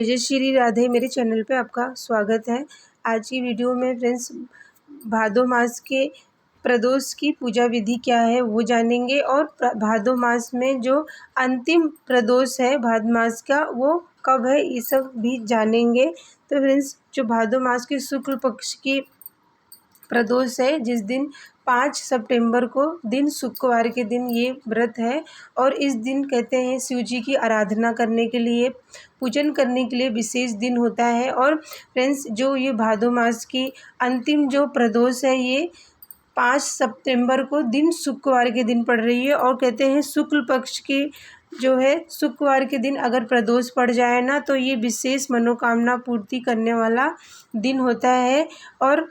जय श्री राधे। मेरे चैनल पे आपका स्वागत है। आज की वीडियो में फ्रेंड्स भादो मास के प्रदोष की पूजा विधि क्या है वो जानेंगे और भादो मास में जो अंतिम प्रदोष है भाद मास का वो कब है ये सब भी जानेंगे। तो फ्रेंड्स जो भादो मास के शुक्ल पक्ष की प्रदोष है जिस दिन 5 सितंबर को दिन शुक्रवार के दिन ये व्रत है और इस दिन कहते हैं शिव जी की आराधना करने के लिए पूजन करने के लिए विशेष दिन होता है। और फ्रेंड्स जो ये भादो मास की अंतिम जो प्रदोष है ये 5 सितंबर को दिन शुक्रवार के दिन पड़ रही है और कहते हैं शुक्ल पक्ष की जो है शुक्रवार के दिन अगर प्रदोष पड़ जाए ना तो ये विशेष मनोकामना पूर्ति करने वाला दिन होता है। और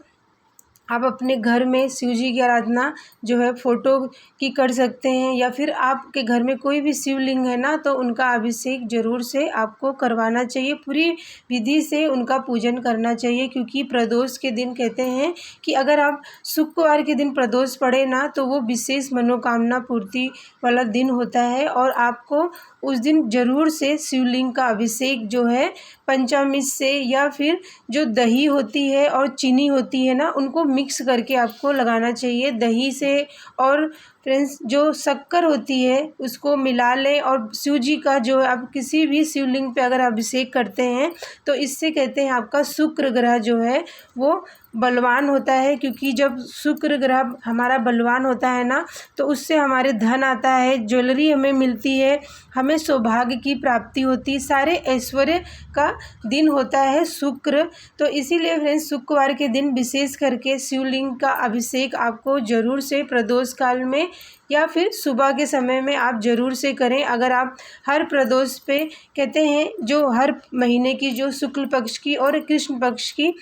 आप अपने घर में शिव जी की आराधना जो है फ़ोटो की कर सकते हैं या फिर आपके घर में कोई भी शिवलिंग है ना तो उनका अभिषेक ज़रूर से आपको करवाना चाहिए, पूरी विधि से उनका पूजन करना चाहिए। क्योंकि प्रदोष के दिन कहते हैं कि अगर आप शुक्रवार के दिन प्रदोष पड़े ना तो वो विशेष मनोकामना पूर्ति वाला दिन होता है और आपको उस दिन ज़रूर से शिवलिंग का अभिषेक जो है पंचामृत से या फिर जो दही होती है और चीनी होती है ना उनको मिक्स करके आपको लगाना चाहिए दही से। और फ्रेंड्स जो शक्कर होती है उसको मिला लें और शिव जी का जो आप किसी भी शिवलिंग पे अगर अभिषेक करते हैं तो इससे कहते हैं आपका शुक्र ग्रह जो है वो बलवान होता है। क्योंकि जब शुक्र ग्रह हमारा बलवान होता है ना तो उससे हमारे धन आता है, ज्वेलरी हमें मिलती है, हमें सौभाग्य की प्राप्ति होती है, सारे ऐश्वर्य का दिन होता है शुक्र। तो इसीलिए फ्रेंड्स शुक्रवार के दिन विशेष करके शिवलिंग का अभिषेक आपको ज़रूर से प्रदोष काल में या फिर सुबह के समय में आप ज़रूर से करें। अगर आप हर प्रदोष पे कहते हैं जो हर महीने की जो शुक्ल पक्ष की और कृष्ण पक्ष की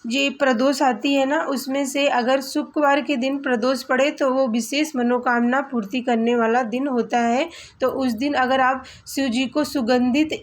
ये प्रदोष आती है ना उसमें से अगर शुक्रवार के दिन प्रदोष पड़े तो वो विशेष मनोकामना पूर्ति करने वाला दिन होता है। तो उस दिन अगर आप शिव जी को सुगंधित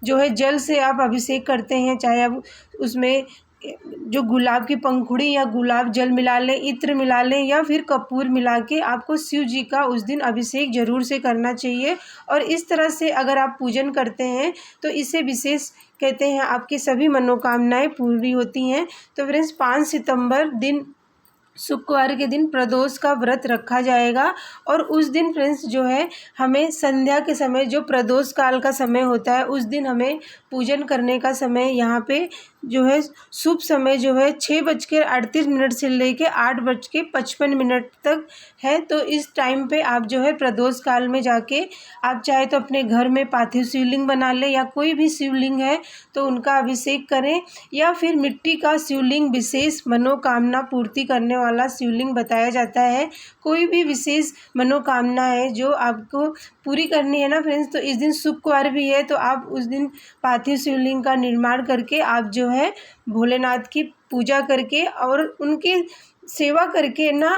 जो है जल से आप अभिषेक करते हैं, चाहे आप उसमें जो गुलाब की पंखुड़ी या गुलाब जल मिला लें, इत्र मिला लें या फिर कपूर मिला के आपको शिव जी का उस दिन अभिषेक ज़रूर से करना चाहिए। और इस तरह से अगर आप पूजन करते हैं तो इससे विशेष कहते हैं आपकी सभी मनोकामनाएं पूरी होती हैं। तो फ्रेंड्स 5 सितंबर दिन शुक्रवार के दिन प्रदोष का व्रत रखा जाएगा और उस दिन फ्रेंड्स जो है हमें संध्या के समय जो प्रदोष काल का समय होता है उस दिन हमें पूजन करने का समय यहाँ पे जो है शुभ समय जो है 6:38 से लेके 8:55 तक है। तो इस टाइम पे आप जो है प्रदोष काल में जाके आप चाहे तो अपने घर में पार्थिव शिवलिंग बना लें या कोई भी शिवलिंग है तो उनका अभिषेक करें या फिर मिट्टी का शिवलिंग विशेष मनोकामना पूर्ति करने वाला शिवलिंग बताया जाता है। कोई भी विशेष मनोकामना है जो आपको पूरी करनी है ना फ्रेंड्स तो इस दिन शुक्रवार भी है तो आप उस दिन पार्थिव शिवलिंग का निर्माण करके आप जो है भोलेनाथ की पूजा करके और उनकी सेवा करके ना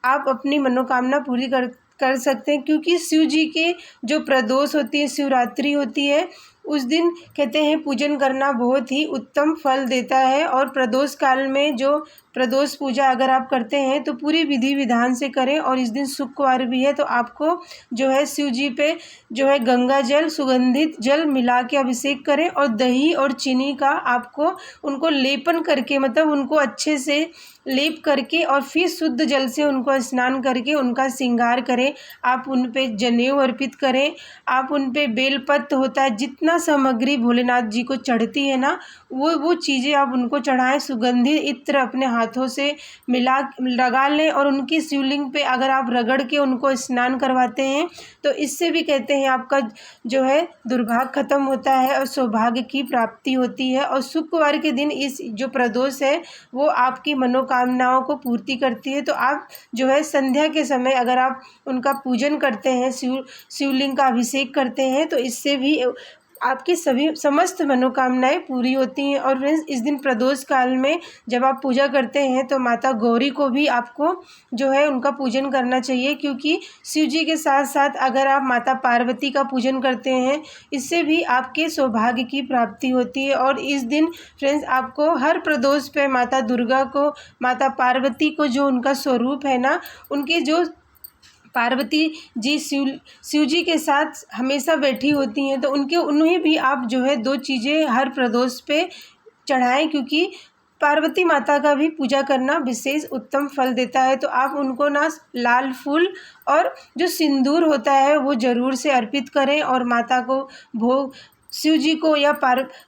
आप अपनी मनोकामना पूरी कर सकते हैं। क्योंकि शिव जी के जो प्रदोष होती है शिवरात्रि होती है उस दिन कहते हैं पूजन करना बहुत ही उत्तम फल देता है। और प्रदोष काल में जो प्रदोष पूजा अगर आप करते हैं तो पूरी विधि विधान से करें और इस दिन शुक्रवार भी है तो आपको जो है शिव जी पे जो है गंगा जल सुगंधित जल मिला के अभिषेक करें और दही और चीनी का आपको उनको लेपन करके मतलब उनको अच्छे से लेप करके और फिर शुद्ध जल से उनको स्नान करके उनका श्रृंगार करें। आप उन पे जनेऊ अर्पित करें, आप उन पे बेलपत्र होता है जितना सामग्री भोलेनाथ जी को चढ़ती है ना वो चीज़ें आप उनको चढ़ाएं। सुगंधित इत्र अपने हाथों से लगा लें और उनकी शिवलिंग पे अगर आप रगड़ के उनको स्नान करवाते हैं तो इससे भी कहते हैं आपका जो है दुर्भाग्य खत्म होता है और सौभाग्य की प्राप्ति होती है। और शुक्रवार के दिन इस जो प्रदोष है वो आपकी मनोकामनाओं को पूर्ति करती है। तो आप जो है संध्या के समय अगर आप उनका पूजन करते हैं शिवलिंग का अभिषेक करते हैं तो इससे भी आपकी सभी समस्त मनोकामनाएं पूरी होती हैं। और फ्रेंड्स इस दिन प्रदोष काल में जब आप पूजा करते हैं तो माता गौरी को भी आपको जो है उनका पूजन करना चाहिए। क्योंकि शिव जी के साथ साथ अगर आप माता पार्वती का पूजन करते हैं इससे भी आपके सौभाग्य की प्राप्ति होती है। और इस दिन फ्रेंड्स आपको हर प्रदोष पे माता दुर्गा को माता पार्वती को जो उनका स्वरूप है ना उनके जो पार्वती जी शिव जी के साथ हमेशा बैठी होती हैं, तो उन्हें भी आप जो है 2 चीज़ें हर प्रदोष पे चढ़ाएं, क्योंकि पार्वती माता का भी पूजा करना विशेष उत्तम फल देता है। तो आप उनको ना लाल फूल और जो सिंदूर होता है वो ज़रूर से अर्पित करें, और माता को भोग, शिव जी को या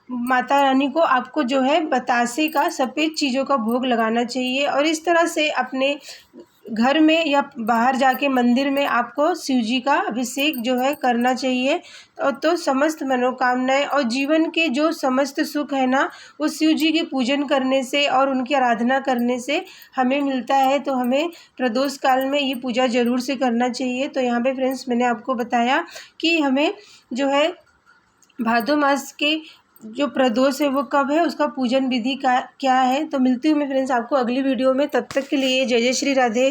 माता रानी को आपको जो है बतासे का सफ़ेद चीज़ों का भोग लगाना चाहिए। और इस तरह से अपने घर में या बाहर जाके मंदिर में आपको शिव जी का अभिषेक जो है करना चाहिए। तो समस्त मनोकामनाएं और जीवन के जो समस्त सुख है ना, वो शिव जी के पूजन करने से और उनकी आराधना करने से हमें मिलता है। तो हमें प्रदोष काल में ये पूजा ज़रूर से करना चाहिए। तो यहाँ पे फ्रेंड्स मैंने आपको बताया कि हमें जो है भादो मास के जो प्रदोष है वो कब है, उसका पूजन विधि का क्या है। तो मिलती हूँ मैं फ्रेंड्स आपको अगली वीडियो में, तब तक के लिए जय जय श्री राधे।